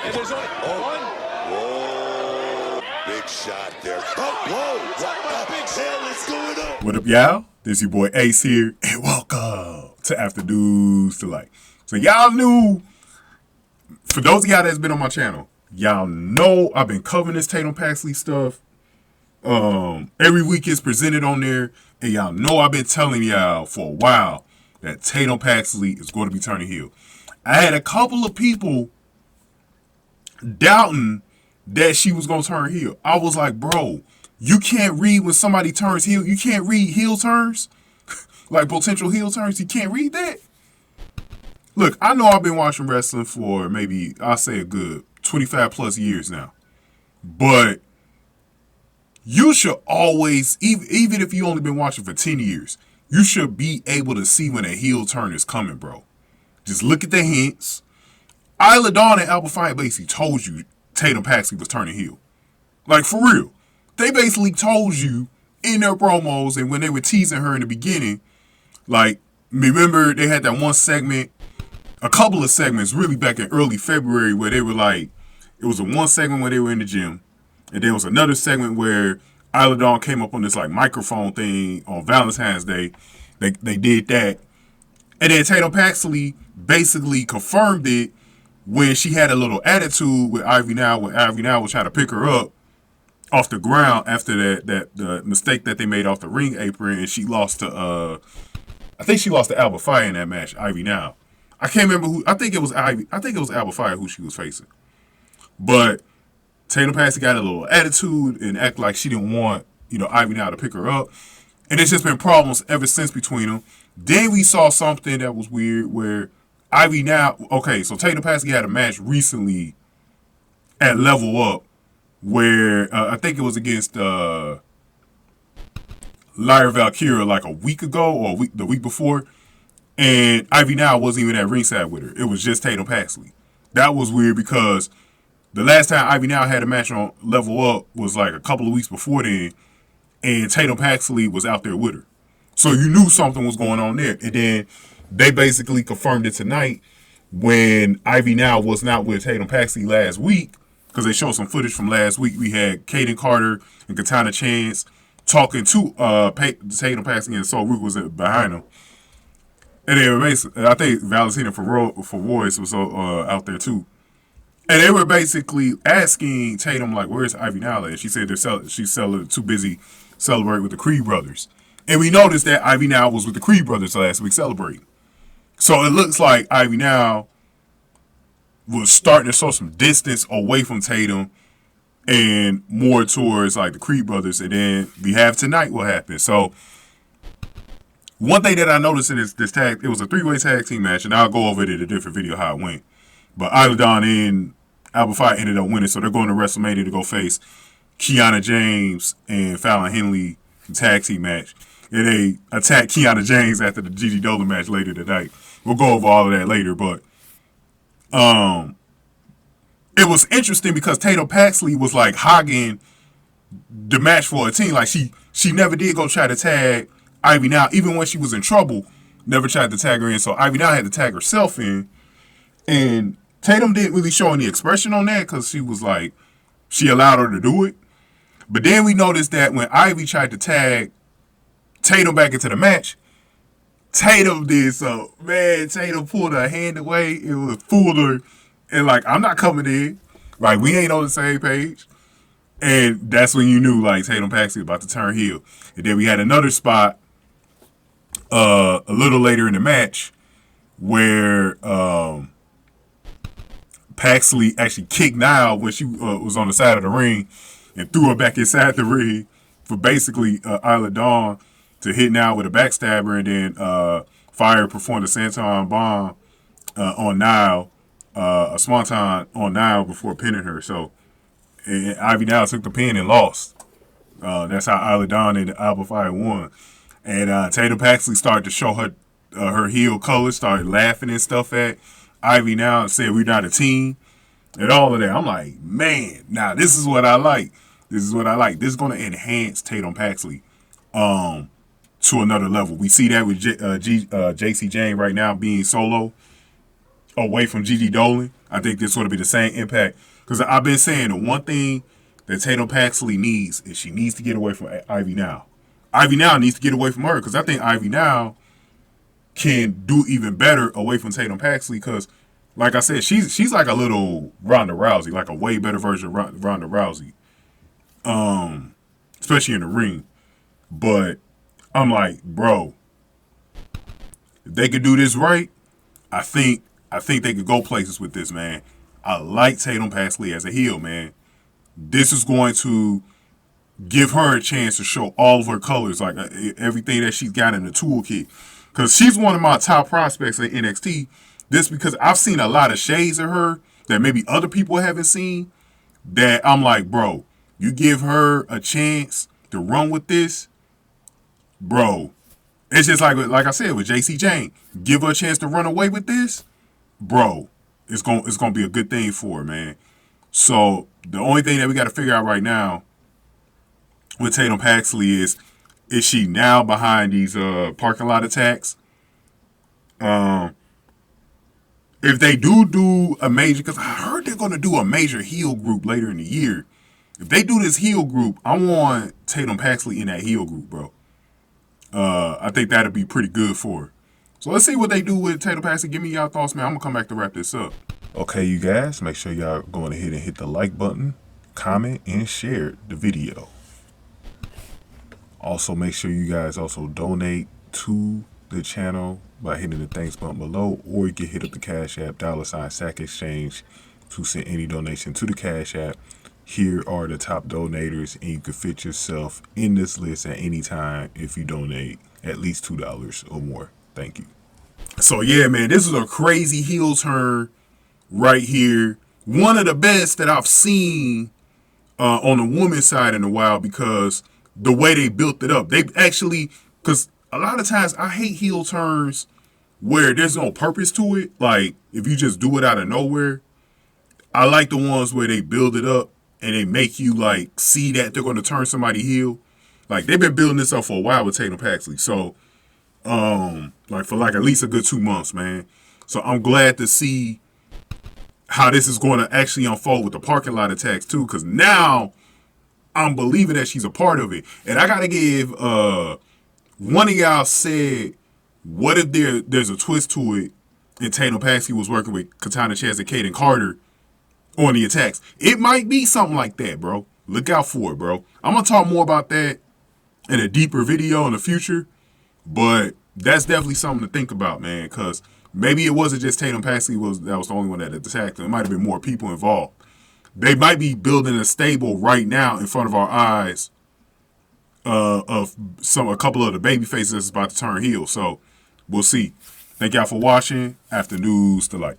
There's only one. Whoa. Big shot there. Oh, whoa. What the hell is going on? What up, y'all? This your boy Ace here, and welcome to After Dudes to Light. So y'all knew, for those of y'all that's been on my channel, y'all know I've been covering this Tatum Paxley stuff. Every week it's presented on there, and y'all know I've been telling y'all for a while that Tatum Paxley is going to be turning heel. I had a couple of people doubting that she was going to turn heel. I was like, bro, you can't read when somebody turns heel. You can't read heel turns, like potential heel turns. You can't read that. Look, I know I've been watching wrestling for maybe, I'll say a good 25 plus years now. But you should always, even if you only been watching for 10 years, you should be able to see when a heel turn is coming, bro. Just look at the hints. Isla and Alba Fyre basically told you Tatum Paxley was turning heel. Like, for real. They basically told you in their promos and when they were teasing her in the beginning, like, remember they had that one segment, a couple of segments really back in early February where they were like, it was a one segment where they were in the gym, and there was another segment where Isla came up on this like microphone thing on Valentine's Day. They did that. And then Tatum Paxley basically confirmed it when she had a little attitude with Ivy Now, when Ivy Now was trying to pick her up off the ground after the mistake that they made off the ring apron, and she lost to I think she lost to Alba Fyre in that match, Ivy Now. I can't remember who. I think it was Alba Fyre who she was facing. But Tatum Paxley got a little attitude and act like she didn't want, Ivy Now to pick her up. And it's just been problems ever since between them. Then we saw something that was weird where Ivy Now, okay, so Tatum Paxley had a match recently at Level Up where I think it was against Lyra Valkyria like a week ago or the week before. And Ivy Now wasn't even at ringside with her. It was just Tatum Paxley. That was weird because the last time Ivy Now had a match on Level Up was like a couple of weeks before then, and Tatum Paxley was out there with her. So you knew something was going on there. And then they basically confirmed it tonight when Ivy Now was not with Tatum Paxley last week, because they showed some footage from last week. We had Kayden Carter and Katana Chance talking to Tatum Paxley, and So Root was behind them. And they were basically, I think Valentina for Royce was out there too. And they were basically asking Tatum, like, where's Ivy Now at? She said she's too busy celebrating with the Creed brothers. And we noticed that Ivy Now was with the Creed brothers last week celebrating. So it looks like Ivy Now was starting to show some distance away from Tatum and more towards like the Creed brothers. And then we have tonight what happened. So one thing that I noticed in this tag, it was a 3-way tag team match, and I'll go over it in a different video how it went. But Isla and Alba Fyre ended up winning, so they're going to WrestleMania to go face Kiana James and Fallon Henley tag team match. And they attacked Kiana James after the Gigi Dolan match later tonight. We'll go over all of that later, but it was interesting because Tatum Paxley was like hogging the match for a team. Like she never did go try to tag Ivy Now, even when she was in trouble, never tried to tag her in. So Ivy Now had to tag herself in. And Tatum didn't really show any expression on that because she was like, she allowed her to do it. But then we noticed that when Ivy tried to tag Tatum back into the match, Tatum did so. Man, Tatum pulled her hand away. It was fooled her. And like, I'm not coming in. Like, we ain't on the same page. And that's when you knew, like, Tatum Paxley was about to turn heel. And then we had another spot a little later in the match where Paxley actually kicked Nile when she was on the side of the ring and threw her back inside the ring for basically Isla Dawn to hit Nile with a backstabber, and then Fyre performed a Swanton bomb on Nile, a Swanton on Nile before pinning her. So Ivy Nile took the pin and lost. That's how Isla Dawn and Alba Fyre won. And Tatum Paxley started to show her heel colors, started laughing and stuff at Ivy Now and said, we're not a team, and all of that. I'm like, man, now this is what I like. This is what I like. This is going to enhance Tatum Paxley to another level. We see that with JC Jane right now being solo. away from Gigi Dolan. I think this would be the same impact. Because I've been saying the one thing that Tatum Paxley needs is she needs to get away from Ivy Now. Ivy Now needs to get away from her because I think Ivy Now can do even better away from Tatum Paxley because, like I said, she's like a little Ronda Rousey, like a way better version of Ronda Rousey, especially in the ring. But I'm like, bro, if they could do this right, I think they could go places with this, man. I like Tatum Paxley as a heel, man. This is going to give her a chance to show all of her colors, like everything that she's got in the toolkit. Because she's one of my top prospects at NXT. This because I've seen a lot of shades of her that maybe other people haven't seen. That I'm like, bro, you give her a chance to run with this, bro. It's just like I said with JC Jane. Give her a chance to run away with this, bro. It's gonna be a good thing for her, man. So the only thing that we got to figure out right now with Tatum Paxley is she now behind these parking lot attacks? If they do a major, because I heard they're gonna do a major heel group later in the year. If they do this heel group, I want Tatum Paxley in that heel group, bro. I think that'd be pretty good for her. So let's see what they do with Tatum Paxley. Give me y'all thoughts, man. I'm gonna come back to wrap this up. Okay, you guys, make sure y'all going ahead and hit the like button, comment, and share the video. Also, make sure you guys also donate to the channel by hitting the thanks button below, or you can hit up the Cash App, $SAC Exchange, to send any donation to the Cash App. Here are the top donators, and you can fit yourself in this list at any time if you donate at least $2 or more. Thank you. So yeah, man, this is a crazy heel turn right here. One of the best that I've seen on the women's side in a while because the way they built it up. They actually, because a lot of times I hate heel turns where there's no purpose to it. Like if you just do it out of nowhere. I like the ones where they build it up and they make you like see that they're going to turn somebody heel. Like they've been building this up for a while with Tatum Paxley. So like for like at least a good 2 months, man. So I'm glad to see how this is going to actually unfold with the parking lot attacks too, because now I'm believing that she's a part of it. And I gotta give one of y'all said, what if there's a twist to it and Tatum Paxley was working with Katana Chance and Kayden Carter on the attacks? It might be something like that, bro. Look out for it, bro. I'm gonna talk more about that in a deeper video in the future, but that's definitely something to think about, man, because maybe it wasn't just Tatum Paxley that was the only one that attacked them. It might have been more people involved. They might be building a stable right now in front of our eyes of a couple of the baby faces that's about to turn heel. So we'll see. Thank y'all for watching. After News to Light.